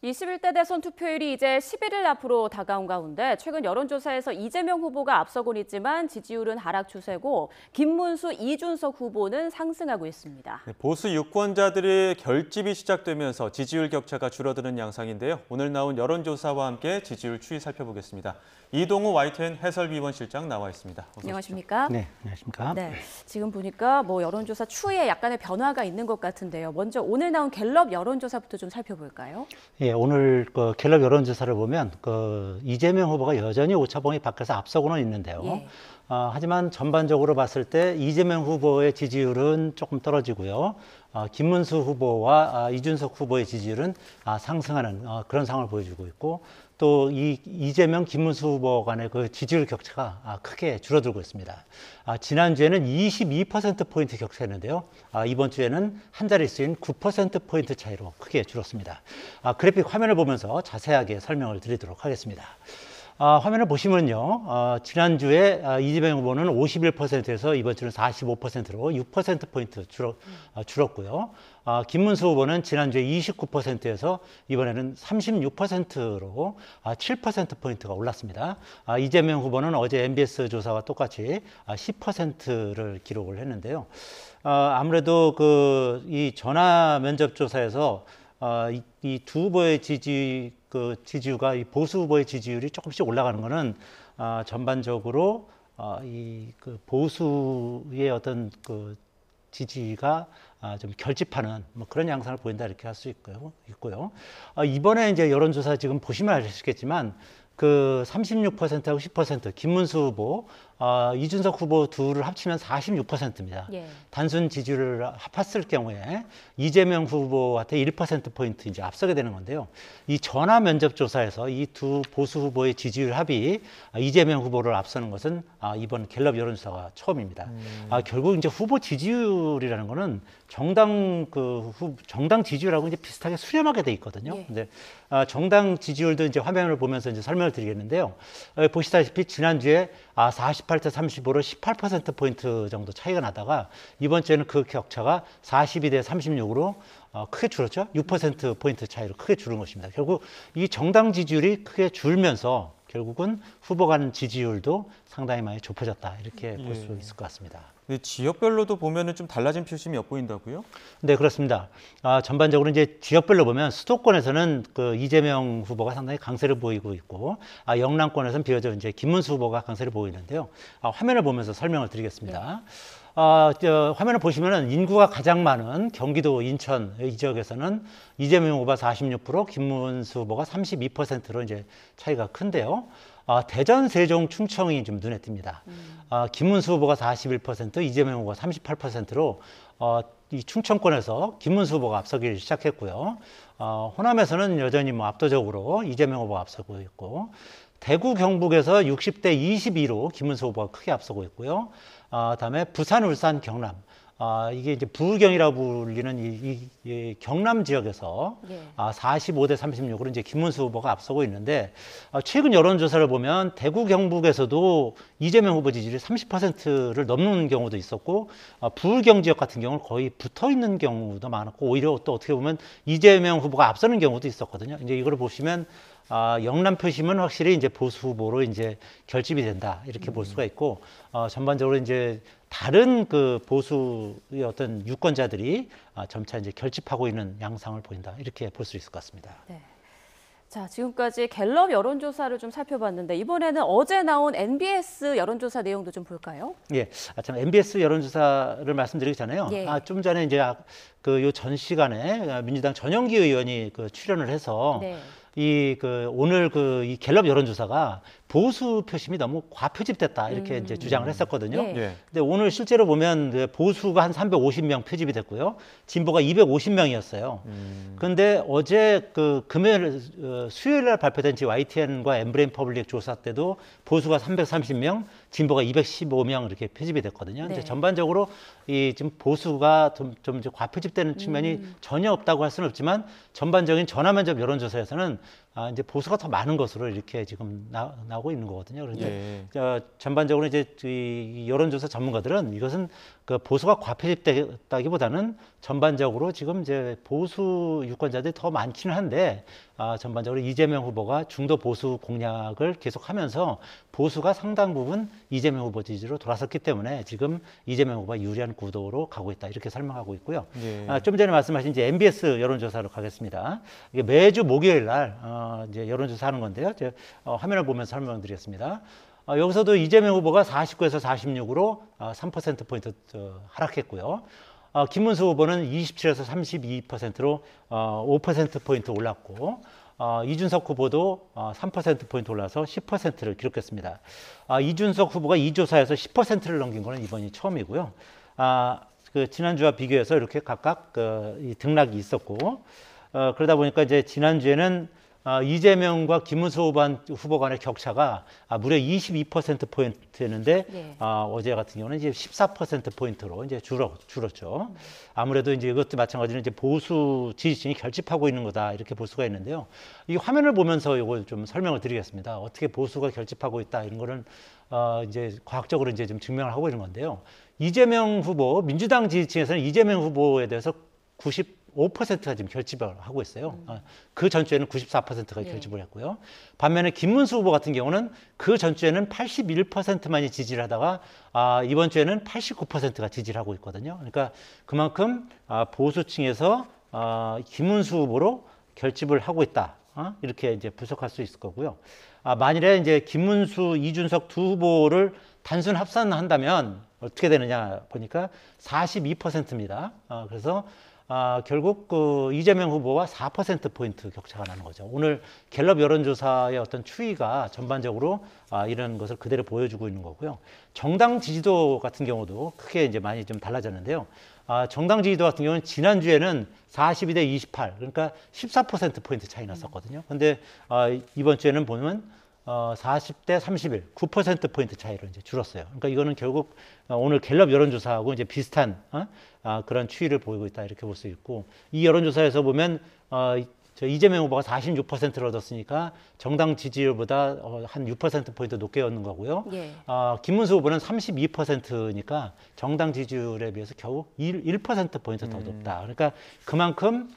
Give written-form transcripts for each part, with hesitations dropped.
21대 대선 투표일이 이제 11일 앞으로 다가온 가운데 최근 여론조사에서 이재명 후보가 앞서곤 있지만 지지율은 하락 추세고 김문수, 이준석 후보는 상승하고 있습니다. 보수 유권자들의 결집이 시작되면서 지지율 격차가 줄어드는 양상인데요. 오늘 나온 여론조사와 함께 지지율 추이 살펴보겠습니다. 이동우 YTN 해설위원실장 나와 있습니다. 어서 안녕하십니까? 네, 안녕하십니까? 네, 지금 보니까 여론조사 추이에 약간의 변화가 있는 것 같은데요. 먼저 오늘 나온 갤럽 여론조사부터 좀 살펴볼까요? 예, 오늘 갤럽 여론조사를 보면 이재명 후보가 여전히 오차범위 밖에서 앞서고는 있는데요. 예. 하지만 전반적으로 봤을 때 이재명 후보의 지지율은 조금 떨어지고요. 김문수 후보와 이준석 후보의 지지율은 상승하는 그런 상황을 보여주고 있고, 또 이재명, 김문수 후보 간의 그 지지율 격차가 크게 줄어들고 있습니다. 지난주에는 22%포인트 격차였는데요. 이번 주에는 한 자릿수인 9%포인트 차이로 크게 줄었습니다. 그래픽 화면을 보면서 자세하게 설명을 드리도록 하겠습니다. 화면을 보시면요. 지난주에 이재명 후보는 51%에서 이번 주는 45%로 6%포인트 줄었고요. 김문수 후보는 지난주에 29%에서 이번에는 36%로 7%포인트가 올랐습니다. 이재명 후보는 어제 MBS 조사와 똑같이 10%를 기록을 했는데요. 아무래도 이 전화 면접 조사에서 이 두 후보의 지지율과 이 보수 후보의 지지율이 조금씩 올라가는 것은 전반적으로 보수의 어떤 지지가 좀 결집하는 그런 양상을 보인다 이렇게 할 수 있고요. 이번에 이제 여론조사 지금 보시면 아시겠지만 36%하고 10% 김문수 후보, 이준석 후보 둘을 합치면 46%입니다. 예. 단순 지지율을 합했을 경우에 이재명 후보한테 1%포인트 이제 앞서게 되는 건데요. 이 전화 면접 조사에서 이 두 보수 후보의 지지율 합이 이재명 후보를 앞서는 것은 이번 갤럽 여론조사가 처음입니다. 결국 이제 후보 지지율이라는 거는 정당 지지율하고 이제 비슷하게 수렴하게 돼 있거든요. 예. 근데 정당 지지율도 이제 화면을 보면서 이제 설명을 드리겠는데요. 보시다시피 지난주에 48대 35로 18%포인트 정도 차이가 나다가 이번 주에는 그 격차가 42대 36으로 크게 줄었죠. 6%포인트 차이로 크게 줄은 것입니다. 결국 이 정당 지지율이 크게 줄면서 결국은 후보 간 지지율도 상당히 많이 좁혀졌다. 이렇게 볼 수 있을 것 같습니다. 근데 지역별로도 보면은 좀 달라진 표심이 엿보인다고요? 네, 그렇습니다. 전반적으로 이제 지역별로 보면 수도권에서는 이재명 후보가 상당히 강세를 보이고 있고, 영남권에서는 비교적 이제 김문수 후보가 강세를 보이는데요. 화면을 보면서 설명을 드리겠습니다. 화면을 보시면은 인구가 가장 많은 경기도 인천 이 지역에서는 이재명 후보가 46%, 김문수 후보가 32%로 이제 차이가 큰데요. 대전, 세종, 충청이 좀 눈에 띕니다. 김문수 후보가 41%, 이재명 후보가 38%로 이 충청권에서 김문수 후보가 앞서기 시작했고요. 호남에서는 여전히 압도적으로 이재명 후보가 앞서고 있고, 대구, 경북에서 60대 22로 김문수 후보가 크게 앞서고 있고요. 다음에 부산, 울산, 경남. 이게 이제 부경이라고 불리는 이 경남 지역에서 45대 36으로 이제 김문수 후보가 앞서고 있는데, 최근 여론조사를 보면 대구, 경북에서도 이재명 후보 지지율이 30%를 넘는 경우도 있었고, 부경 지역 같은 경우는 거의 붙어 있는 경우도 많았고, 오히려 또 어떻게 보면 이재명 후보가 앞서는 경우도 있었거든요. 이제 이걸 보시면 영남 표심은 확실히 이제 보수 후보로 이제 결집이 된다 이렇게 볼 수가 있고, 전반적으로 이제 다른 보수의 어떤 유권자들이 점차 이제 결집하고 있는 양상을 보인다 이렇게 볼 수 있을 것 같습니다. 네. 자, 지금까지 갤럽 여론조사를 좀 살펴봤는데 이번에는 어제 나온 NBS 여론조사 내용도 좀 볼까요? 예, 참 MBS 여론조사를 말씀드리기 전에요. 예. 좀 전에 이제 요 전 시간에 민주당 전영기 의원이 출연을 해서 네. 오늘 이 갤럽 여론조사가 보수 표심이 너무 과표집됐다 이렇게 이제 주장을 했었거든요. 예. 근데 오늘 실제로 보면 보수가 한 350명 표집이 됐고요. 진보가 250명이었어요. 그런데 어제 금요일, 수요일 날 발표된 YTN과 엠브레인 퍼블릭 조사 때도 보수가 330명, 진보가 215명 이렇게 표집이 됐거든요. 네. 이제 전반적으로 지금 보수가 좀 이제 과표집되는 측면이 전혀 없다고 할 수는 없지만, 전반적인 전화면접 여론조사에서는 이제 보수가 더 많은 것으로 이렇게 지금 나오고 있는 거거든요. 그런데 전반적으로 이제 이 여론조사 전문가들은 이것은 보수가 과표집됐다기보다는 전반적으로 지금 이제 보수 유권자들이 더 많기는 한데 전반적으로 이재명 후보가 중도 보수 공략을 계속하면서 보수가 상당 부분 이재명 후보 지지로 돌아섰기 때문에 지금 이재명 후보가 유리한 구도로 가고 있다 이렇게 설명하고 있고요. 예. 좀 전에 말씀하신 이제 MBS 여론조사로 가겠습니다. 이게 매주 목요일 날 이제 여론조사 하는 건데요. 제가 화면을 보면서 설명드리겠습니다. 여기서도 이재명 후보가 49에서 46으로 3%포인트 하락했고요. 김문수 후보는 27에서 32%로 5%포인트 올랐고, 이준석 후보도 3%포인트 올라서 10%를 기록했습니다. 이준석 후보가 이 조사에서 10%를 넘긴 것은 이번이 처음이고요. 지난주와 비교해서 이렇게 각각 이 등락이 있었고, 그러다 보니까 이제 지난주에는 이재명과 김문수 후보 간의 격차가 무려 22%포인트였는데 네. 어제 같은 경우는 이제 14%포인트로 이제 줄었죠. 아무래도 이제 이것도 마찬가지로 이제 보수 지지층이 결집하고 있는 거다 이렇게 볼 수가 있는데요. 이 화면을 보면서 이걸 좀 설명을 드리겠습니다. 어떻게 보수가 결집하고 있다 이런 거는 이제 과학적으로 이제 좀 증명을 하고 있는 건데요. 이재명 후보, 민주당 지지층에서는 이재명 후보에 대해서 95%가 지금 결집을 하고 있어요. 그 전주에는 94%가 결집을 했고요. 반면에 김문수 후보 같은 경우는 그 전주에는 81%만이 지지를 하다가 이번 주에는 89%가 지지를 하고 있거든요. 그러니까 그만큼 보수층에서 김문수 후보로 결집을 하고 있다. 이렇게 이제 분석할 수 있을 거고요. 만일에 이제 김문수, 이준석 두 후보를 단순 합산한다면 어떻게 되느냐 보니까 42%입니다. 그래서 결국 이재명 후보와 4%포인트 격차가 나는 거죠. 오늘 갤럽 여론조사의 어떤 추이가 전반적으로 이런 것을 그대로 보여주고 있는 거고요. 정당 지지도 같은 경우도 크게 이제 많이 좀 달라졌는데요. 정당 지지도 같은 경우는 지난주에는 42대 28, 그러니까 14%포인트 차이 났었거든요. 근데 이번 주에는 보면 40대 31, 9%포인트 차이로 이제 줄었어요. 그러니까 이거는 결국 오늘 갤럽 여론조사하고 이제 비슷한 그런 추이를 보이고 있다 이렇게 볼 수 있고, 이 여론조사에서 보면 이재명 후보가 46%를 얻었으니까 정당 지지율보다 한 6%포인트 높게 얻는 거고요. 예. 김문수 후보는 32%니까 정당 지지율에 비해서 겨우 1%포인트 더 높다. 그러니까 그만큼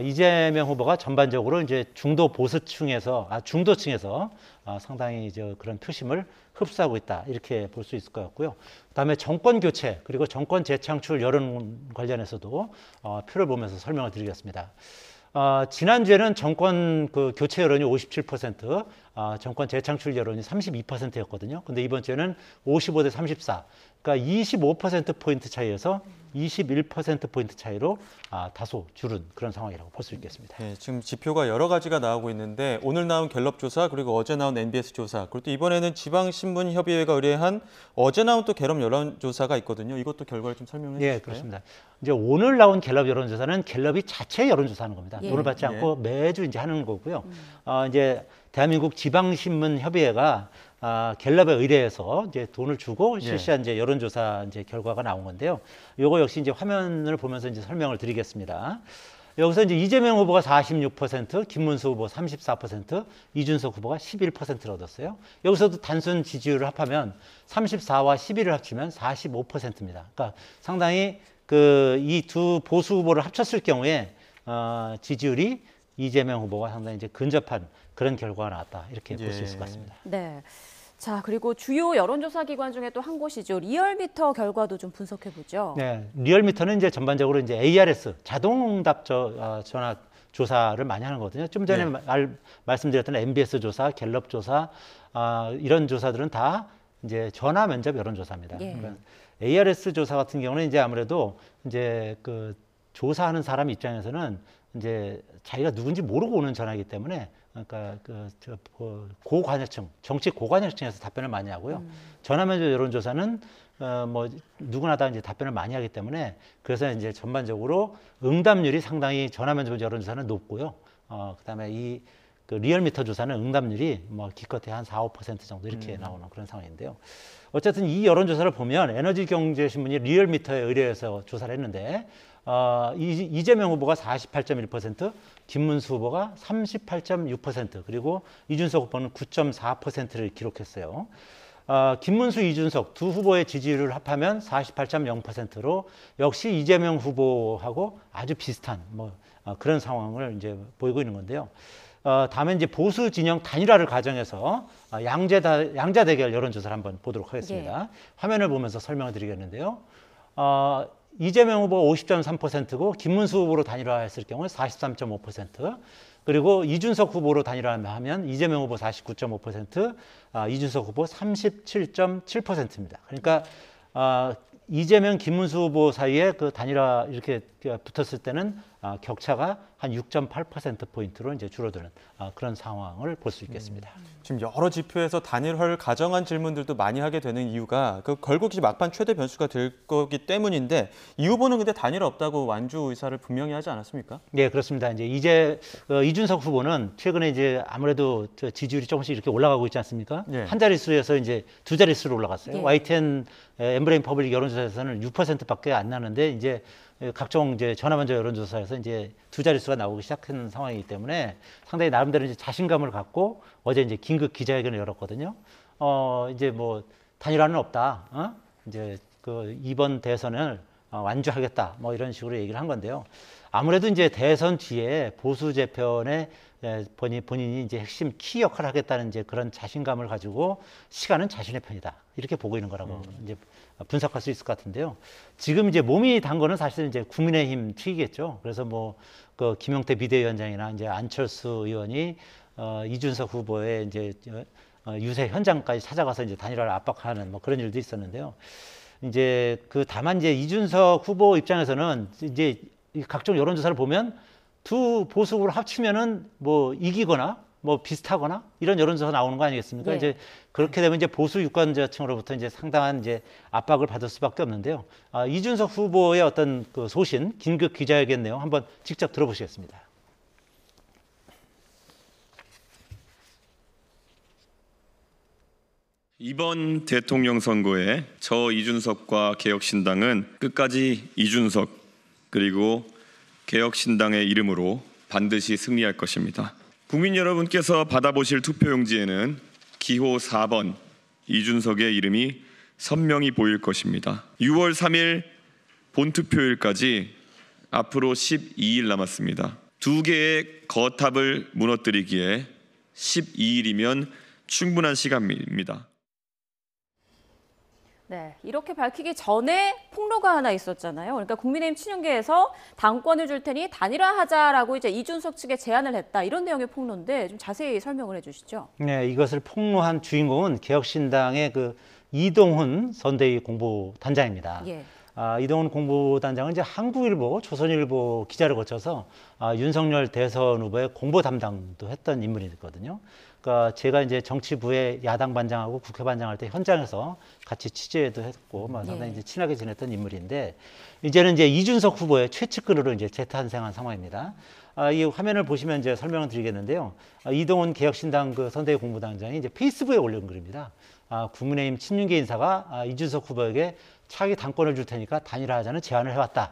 이재명 후보가 전반적으로 이제 중도 보수층에서, 중도층에서 상당히 이제 그런 표심을 흡수하고 있다. 이렇게 볼 수 있을 것 같고요. 그다음에 정권 교체, 그리고 정권 재창출 여론 관련해서도 표를 보면서 설명을 드리겠습니다. 지난주에는 정권 교체 여론이 57%, 정권 재창출 여론이 32%였거든요. 근데 이번 주에는 55대 34. 그러니까 25%포인트 차이에서 21%포인트 차이로 다소 줄은 그런 상황이라고 볼 수 있겠습니다. 네, 지금 지표가 여러 가지가 나오고 있는데 오늘 나온 갤럽 조사 그리고 어제 나온 MBS 조사 그리고 또 이번에는 지방신문협의회가 의뢰한 어제 나온 또 갤럽 여론조사가 있거든요. 이것도 결과를 좀 설명해 주실까요? 예, 그렇습니다. 이제 오늘 나온 갤럽 여론조사는 갤럽이 자체 여론조사하는 겁니다. 예. 돈을 받지 않고 매주 이제 하는 거고요. 이제 대한민국 지방신문협의회가 갤럽에 의뢰해서 이제 돈을 주고 실시한 이제 여론조사 이제 결과가 나온 건데요. 요거 역시 이제 화면을 보면서 이제 설명을 드리겠습니다. 여기서 이제 이재명 후보가 46%, 김문수 후보 34%, 이준석 후보가 11%를 얻었어요. 여기서도 단순 지지율을 합하면 34와 11을 합치면 45%입니다. 그러니까 상당히 이 두 보수 후보를 합쳤을 경우에 지지율이 이재명 후보가 상당히 이제 근접한 그런 결과가 나왔다. 이렇게 볼 수 있을 것 같습니다. 네. 자, 그리고 주요 여론조사 기관 중에 또 한 곳이죠. 리얼미터 결과도 좀 분석해 보죠. 네, 리얼미터는 이제 전반적으로 이제 ARS 자동응답 전화 조사를 많이 하는 거거든요. 좀 전에 말씀드렸던 MBS 조사, 갤럽 조사 이런 조사들은 다 이제 전화 면접 여론조사입니다. 예. 그러니까 ARS 조사 같은 경우는 이제 아무래도 이제 조사하는 사람 입장에서는 이제 자기가 누군지 모르고 오는 전화이기 때문에 그러니까 고관여층, 정치 고관여층에서 답변을 많이 하고요. 전화 면접 여론조사는 뭐 누구나 다 이제 답변을 많이 하기 때문에 그래서 이제 전반적으로 응답률이 상당히 전화 면접 여론조사는 높고요. 그다음에 리얼미터 조사는 응답률이 뭐 기껏해 한 4, 5% 정도 이렇게 나오는 그런 상황인데요. 어쨌든 이 여론조사를 보면 에너지경제신문이 리얼미터에 의뢰해서 조사를 했는데 이재명 후보가 48.1%, 김문수 후보가 38.6%, 그리고 이준석 후보는 9.4%를 기록했어요. 김문수, 이준석 두 후보의 지지율을 합하면 48.0%로 역시 이재명 후보하고 아주 비슷한 그런 상황을 이제 보이고 있는 건데요. 다음에 이제 보수 진영 단일화를 가정해서 양자 대결 여론조사를 한번 보도록 하겠습니다. 화면을 보면서 설명을 드리겠는데요. 이재명 후보 50.3%고 김문수 후보로 단일화했을 경우는 43.5%, 그리고 이준석 후보로 단일화하면 이재명 후보 49.5%, 이준석 후보 37.7%입니다. 그러니까 이재명, 김문수 후보 사이에 그 단일화 이렇게 붙었을 때는 격차가 한 6.8%포인트로 이제 줄어드는 그런 상황을 볼 수 있겠습니다. 지금 여러 지표에서 단일화를 가정한 질문들도 많이 하게 되는 이유가 결국 이제 막판 최대 변수가 될 거기 때문인데 이 후보는 근데 단일화 없다고 완주 의사를 분명히 하지 않았습니까? 네, 그렇습니다. 이제 이준석 후보는 최근에 이제 아무래도 지지율이 조금씩 이렇게 올라가고 있지 않습니까? 네. 한 자릿수에서 이제 두 자릿수로 올라갔어요. 네. YTN 엠브레인 퍼블릭 여론조사에서는 6%밖에 안 나는데 이제 각종 이제 전화번호 여론조사에서 이제 두 자릿수가 나오기 시작한 상황이기 때문에 상당히 나름대로 이제 자신감을 갖고 어제 이제 긴급 기자회견을 열었거든요. 이제 뭐 단일화는 없다. 이제 그 이번 대선을 완주하겠다. 뭐 이런 식으로 얘기를 한 건데요. 아무래도 이제 대선 뒤에 보수 재편에 본인이 이제 핵심 키 역할을 하겠다는 이제 그런 자신감을 가지고 시간은 자신의 편이다. 이렇게 보고 있는 거라고 이제 분석할 수 있을 것 같은데요. 지금 이제 몸이 단 거는 사실 이제 국민의힘 측이겠죠. 그래서 뭐 그 김용태 비대위원장이나 이제 안철수 의원이 이준석 후보의 이제 유세 현장까지 찾아가서 이제 단일화를 압박하는 뭐 그런 일도 있었는데요. 이제 다만 이제 이준석 후보 입장에서는 이제 각종 여론조사를 보면 두 보수 후보를 합치면은 뭐 이기거나 뭐 비슷하거나 이런 여론조사 나오는 거 아니겠습니까? 네. 이제 그렇게 되면 이제 보수 유권자층으로부터 이제 상당한 이제 압박을 받을 수밖에 없는데요. 이준석 후보의 어떤 그 소신, 긴급 기자회견 내용 한번 직접 들어보시겠습니다. 이번 대통령 선거에 저 이준석과 개혁신당은 끝까지 이준석 그리고 개혁신당의 이름으로 반드시 승리할 것입니다. 국민 여러분께서 받아보실 투표용지에는 기호 4번 이준석의 이름이 선명히 보일 것입니다. 6월 3일 본투표일까지 앞으로 12일 남았습니다. 두 개의 거탑을 무너뜨리기에 12일이면 충분한 시간입니다. 네, 이렇게 밝히기 전에 폭로가 하나 있었잖아요. 그러니까 국민의힘 친윤계에서 당권을 줄 테니 단일화하자라고 이제 이준석 측에 제안을 했다. 이런 내용의 폭로인데 좀 자세히 설명을 해주시죠. 네, 이것을 폭로한 주인공은 개혁신당의 그 이동훈 선대위 공보단장입니다. 예. 이동훈 공보단장은 이제 한국일보, 조선일보 기자를 거쳐서 윤석열 대선 후보의 공보 담당도 했던 인물이거든요. 그러니까 제가 이제 정치부의 야당 반장하고 국회 반장할 때 현장에서 같이 취재도 했고, 상당히 이제 친하게 지냈던 인물인데, 이제는 이제 이준석 후보의 최측근으로 이제 재탄생한 상황입니다. 이 화면을 보시면 이제 설명을 드리겠는데요. 이동훈 개혁신당 그 선대위 공보단장이 이제 페이스북에 올린 글입니다. 국민의힘 친윤계 인사가 이준석 후보에게 차기 당권을 줄 테니까 단일화하자는 제안을 해왔다.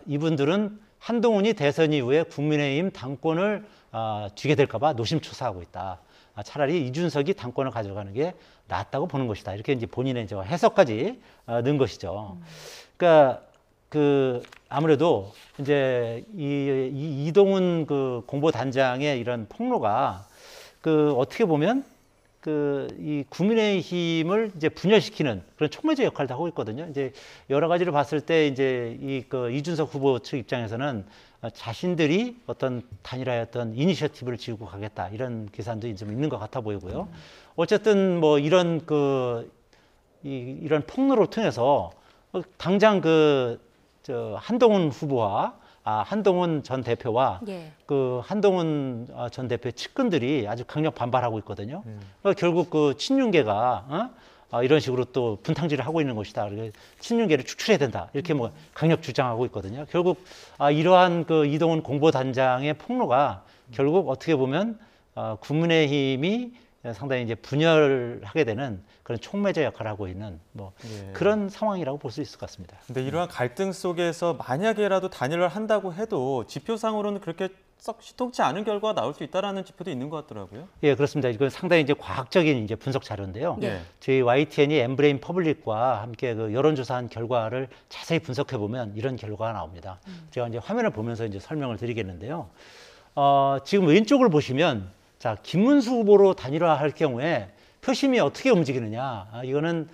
이분들은 한동훈이 대선 이후에 국민의힘 당권을 쥐게 될까봐 노심초사하고 있다. 차라리 이준석이 당권을 가져가는 게 낫다고 보는 것이다. 이렇게 이제 본인의 이제 해석까지 넣은 것이죠. 그러니까 아무래도 이제 이동훈 그 공보단장의 이런 폭로가 어떻게 보면 이 국민의힘을 이제 분열시키는 그런 촉매제 역할도 하고 있거든요. 이제 여러 가지를 봤을 때 이제 이준석 후보 측 입장에서는 자신들이 어떤 단일화의 어떤 이니셔티브를 지고 가겠다 이런 계산도 좀 있는 것 같아 보이고요. 어쨌든 뭐 이런 이런 폭로를 통해서 당장 한동훈 후보와 한동훈 전 대표와 한동훈 전 대표의 측근들이 아주 강력 반발하고 있거든요. 그러니까 결국 친윤계가 이런 식으로 또 분탕질을 하고 있는 것이다. 친윤계를 축출해야 된다. 이렇게 뭐 강력 주장하고 있거든요. 결국 이러한 이동훈 공보단장의 폭로가 결국 어떻게 보면 국민의힘이 상당히 이제 분열하게 되는 그런 촉매제 역할을 하고 있는 그런 상황이라고 볼 수 있을 것 같습니다. 근데 이러한 갈등 속에서 만약에라도 단일화를 한다고 해도 지표상으로는 그렇게 썩 시통치 않은 결과가 나올 수 있다라는 지표도 있는 것 같더라고요. 예, 그렇습니다. 이건 상당히 이제 과학적인 이제 분석 자료인데요. 네. 저희 YTN이 엠브레인 퍼블릭과 함께 여론조사한 결과를 자세히 분석해 보면 이런 결과가 나옵니다. 제가 이제 화면을 보면서 이제 설명을 드리겠는데요. 지금 왼쪽을 보시면 자, 김문수 후보로 단일화할 경우에 표심이 어떻게 움직이느냐. 이거는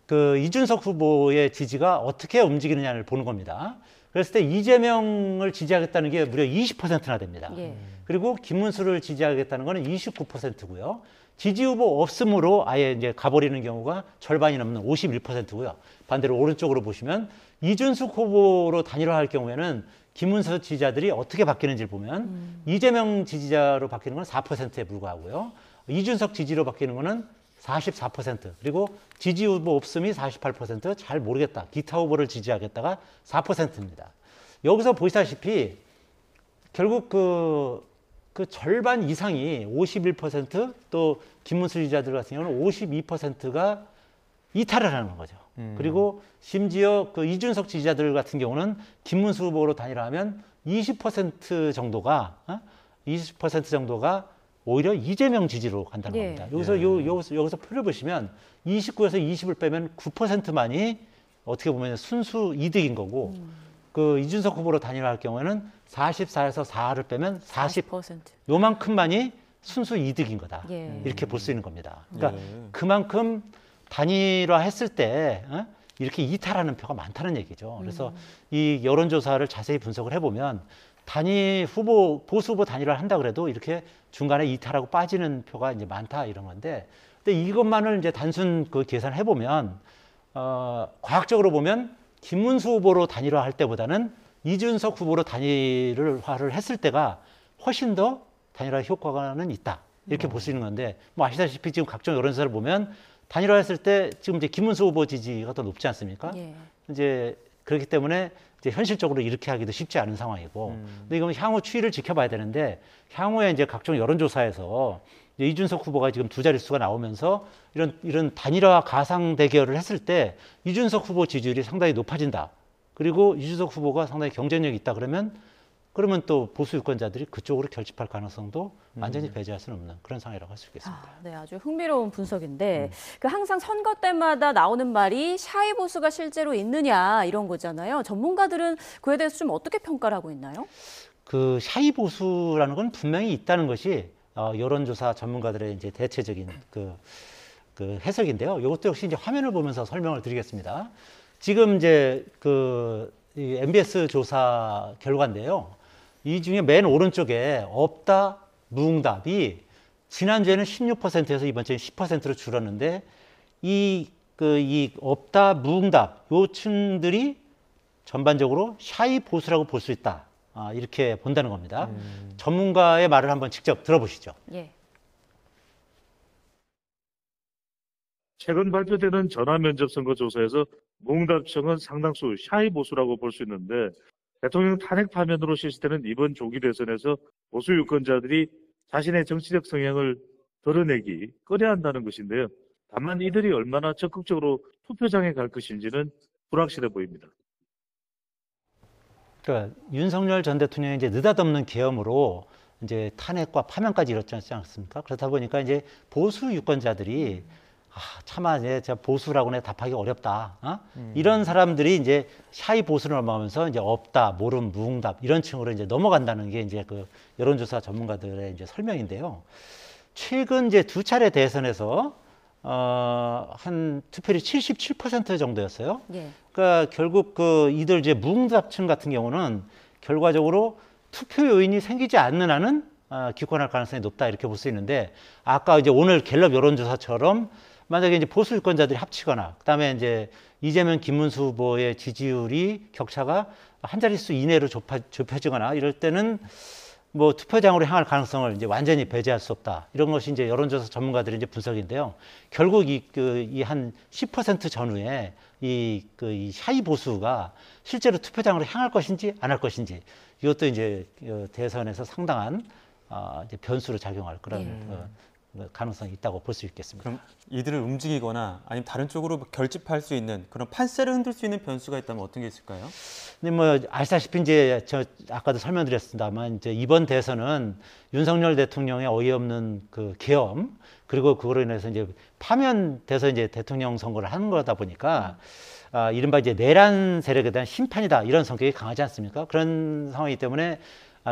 그 이준석 후보의 지지가 어떻게 움직이느냐를 보는 겁니다. 그랬을 때 이재명을 지지하겠다는 게 무려 20%나 됩니다. 예. 그리고 김문수를 지지하겠다는 거는 29%고요. 지지 후보 없음으로 아예 이제 가버리는 경우가 절반이 넘는 51%고요. 반대로 오른쪽으로 보시면 이준석 후보로 단일화할 경우에는 김문수 지지자들이 어떻게 바뀌는지를 보면 이재명 지지자로 바뀌는 건 4%에 불과하고요. 이준석 지지로 바뀌는 거는 44%, 그리고 지지 후보 없음이 48%, 잘 모르겠다. 기타 후보를 지지하겠다가 4%입니다. 여기서 보시다시피 결국 그 절반 이상이 51%, 또 김문수 지지자들 같은 경우는 52%가 이탈을 하는 거죠. 그리고 심지어 그 이준석 지지자들 같은 경우는 김문수 후보로 단일화하면 20% 정도가 오히려 이재명 지지로 간다는 예. 겁니다. 여기서 표를 보시면 29에서 20을 빼면 9%만이 어떻게 보면 순수 이득인 거고, 그 이준석 후보로 단일화할 경우에는 44에서 4를 빼면 40%. 요만큼만이 순수 이득인 거다. 예. 이렇게 볼 수 있는 겁니다. 그러니까 예. 그만큼 단일화했을 때 이렇게 이탈하는 표가 많다는 얘기죠. 그래서 이 여론조사를 자세히 분석을 해보면 단일 후보, 보수 후보 단일화를 한다 그래도 이렇게 중간에 이탈하고 빠지는 표가 이제 많다 이런 건데, 근데 이것만을 이제 단순 그 계산해 보면 과학적으로 보면 김문수 후보로 단일화할 때보다는 이준석 후보로 단일화를 했을 때가 훨씬 더 단일화 효과는 있다 이렇게 볼 수 있는 건데, 뭐 아시다시피 지금 각종 여론조사를 보면 단일화했을 때 지금 이제 김문수 후보 지지가 더 높지 않습니까? 예. 이제 그렇기 때문에 이제 현실적으로 이렇게 하기도 쉽지 않은 상황이고, 근데 이건 향후 추이를 지켜봐야 되는데, 향후에 이제 각종 여론조사에서 이제 이준석 후보가 지금 두 자릿수가 나오면서 이런 단일화 가상 대결을 했을 때 이준석 후보 지지율이 상당히 높아진다. 그리고 이준석 후보가 상당히 경쟁력이 있다 그러면 또 보수 유권자들이 그쪽으로 결집할 가능성도 완전히 배제할 수는 없는 그런 상황이라고 할 수 있겠습니다. 네, 아주 흥미로운 분석인데 그 항상 선거 때마다 나오는 말이 샤이 보수가 실제로 있느냐 이런 거잖아요. 전문가들은 그에 대해서 좀 어떻게 평가를 하고 있나요? 그 샤이 보수라는 건 분명히 있다는 것이 여론조사 전문가들의 이제 대체적인 그 해석인데요. 이것도 역시 이제 화면을 보면서 설명을 드리겠습니다. 지금 이제 이 MBS 조사 결과인데요. 이 중에 맨 오른쪽에 없다, 무응답이 지난주에는 16%에서 이번 주에 10%로 줄었는데, 이 없다, 무응답 요 층들이 전반적으로 샤이 보수라고 볼 수 있다. 이렇게 본다는 겁니다. 전문가의 말을 한번 직접 들어보시죠. 예. 최근 발표되는 전화면접 선거 조사에서 무응답층은 상당수 샤이 보수라고 볼 수 있는데, 대통령 탄핵 파면으로 실시되는 이번 조기 대선에서 보수 유권자들이 자신의 정치적 성향을 드러내기 꺼려한다는 것인데요. 다만 이들이 얼마나 적극적으로 투표장에 갈 것인지는 불확실해 보입니다. 그러니까 윤석열 전 대통령이 이제 느닷없는 계엄으로 이제 탄핵과 파면까지 이뤘지 않습니까? 그렇다 보니까 이제 보수 유권자들이 차마 이제 보수라고는 답하기 어렵다. 이런 사람들이 이제 샤이 보수를 넘어가면서 이제 없다, 모름, 무응답 이런 층으로 이제 넘어간다는 게 이제 그 여론조사 전문가들의 이제 설명인데요. 최근 이제 두 차례 대선에서 한 투표율이 77% 정도였어요. 예. 그러니까 결국 이들 이제 무응답층 같은 경우는 결과적으로 투표 요인이 생기지 않는 한은 기권할 가능성이 높다 이렇게 볼 수 있는데, 아까 이제 오늘 갤럽 여론조사처럼 만약에 이제 보수 유권자들이 합치거나 그다음에 이제 이재명, 김문수 후보의 지지율이 격차가 한 자릿수 이내로 좁혀지거나 이럴 때는 뭐 투표장으로 향할 가능성을 이제 완전히 배제할 수 없다. 이런 것이 이제 여론조사 전문가들의 이제 분석인데요. 결국 이 한 10% 전후에 이 샤이 보수가 실제로 투표장으로 향할 것인지 안 할 것인지, 이것도 이제 대선에서 상당한 이제 변수로 작용할 그런 가능성이 있다고 볼 수 있겠습니다. 그럼 이들을 움직이거나 아니면 다른 쪽으로 결집할 수 있는 그런 판세를 흔들 수 있는 변수가 있다면 어떤 게 있을까요? 근데 뭐 아시다시피 이제 저 아까도 설명드렸습니다만 이제 이번 대선은 윤석열 대통령의 어이없는 그 계엄, 그리고 그거로 인해서 이제 파면돼서 이제 대통령 선거를 하는 거다 보니까 이른바 이제 내란 세력에 대한 심판이다 이런 성격이 강하지 않습니까? 그런 상황이기 때문에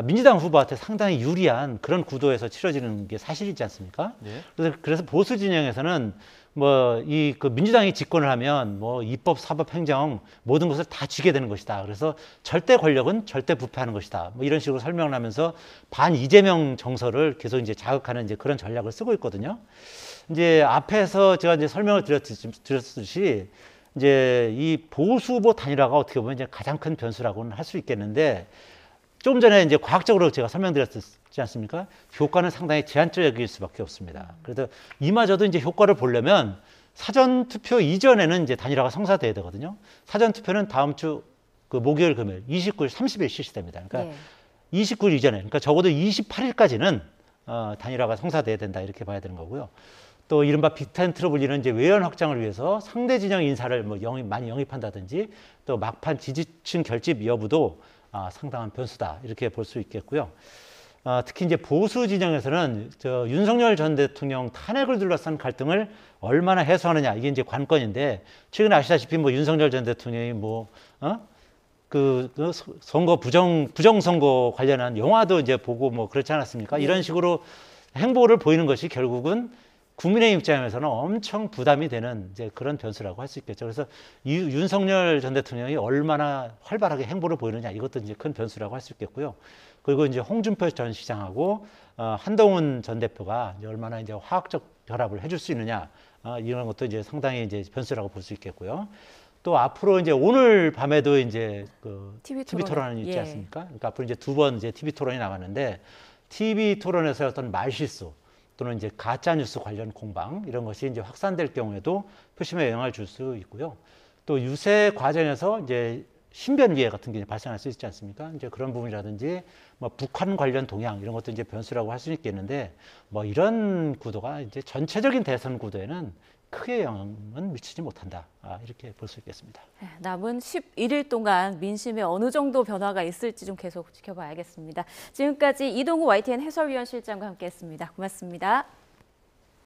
민주당 후보한테 상당히 유리한 그런 구도에서 치러지는 게 사실이지 않습니까? 예. 그래서 보수 진영에서는 뭐 그 민주당이 집권을 하면 뭐 입법, 사법, 행정 모든 것을 다 쥐게 되는 것이다. 그래서 절대 권력은 절대 부패하는 것이다. 뭐 이런 식으로 설명을 하면서 반 이재명 정서를 계속 이제 자극하는 이제 그런 전략을 쓰고 있거든요. 이제 앞에서 제가 이제 설명을 드렸듯이 이제 이 보수 후보 단일화가 어떻게 보면 이제 가장 큰 변수라고는 할 수 있겠는데, 조금 전에 이제 과학적으로 제가 설명드렸지 않습니까? 효과는 상당히 제한적일 수밖에 없습니다. 그래서 이마저도 이제 효과를 보려면 사전 투표 이전에는 이제 단일화가 성사돼야 되거든요. 사전 투표는 다음 주 그 목요일, 금요일, 29일, 30일 실시됩니다. 그러니까 29일 이전에, 그러니까 적어도 28일까지는 단일화가 성사돼야 된다 이렇게 봐야 되는 거고요. 또 이른바 빅텐트로 불리는 이제 외연 확장을 위해서 상대 진영 인사를 뭐 많이 영입한다든지 또 막판 지지층 결집 여부도 상당한 변수다 이렇게 볼 수 있겠고요. 특히 이제 보수 진영에서는 윤석열 전 대통령 탄핵을 둘러싼 갈등을 얼마나 해소하느냐 이게 이제 관건인데, 최근에 아시다시피 뭐 윤석열 전 대통령이 그 선거 부정선거 관련한 영화도 이제 보고 뭐 그렇지 않았습니까? 이런 식으로 행보를 보이는 것이 결국은 국민의 입장에서는 엄청 부담이 되는 이제 그런 변수라고 할 수 있겠죠. 그래서 윤석열 전 대통령이 얼마나 활발하게 행보를 보이느냐 이것도 이제 큰 변수라고 할 수 있겠고요. 그리고 이제 홍준표 전 시장하고 한동훈 전 대표가 이제 얼마나 이제 화학적 결합을 해줄 수 있느냐 이런 것도 이제 상당히 이제 변수라고 볼 수 있겠고요. 또 앞으로 이제 오늘 밤에도 이제 그 TV 토론이 있지 않습니까? 그러니까 앞으로 이제 2번 이제 TV 토론이 나가는데, TV 토론에서 어떤 말실수 또는 이제 가짜 뉴스 관련 공방 이런 것이 이제 확산될 경우에도 표심에 영향을 줄 수 있고요. 또 유세 과정에서 이제 신변 위해 같은 게 발생할 수 있지 않습니까? 이제 그런 부분이라든지 뭐 북한 관련 동향 이런 것도 이제 변수라고 할 수 있겠는데, 뭐 이런 구도가 이제 전체적인 대선 구도에는 크게 영향은 미치지 못한다. 이렇게 볼 수 있겠습니다. 남은 11일 동안 민심에 어느 정도 변화가 있을지 좀 계속 지켜봐야겠습니다. 지금까지 이동우 YTN 해설위원 실장과 함께했습니다. 고맙습니다.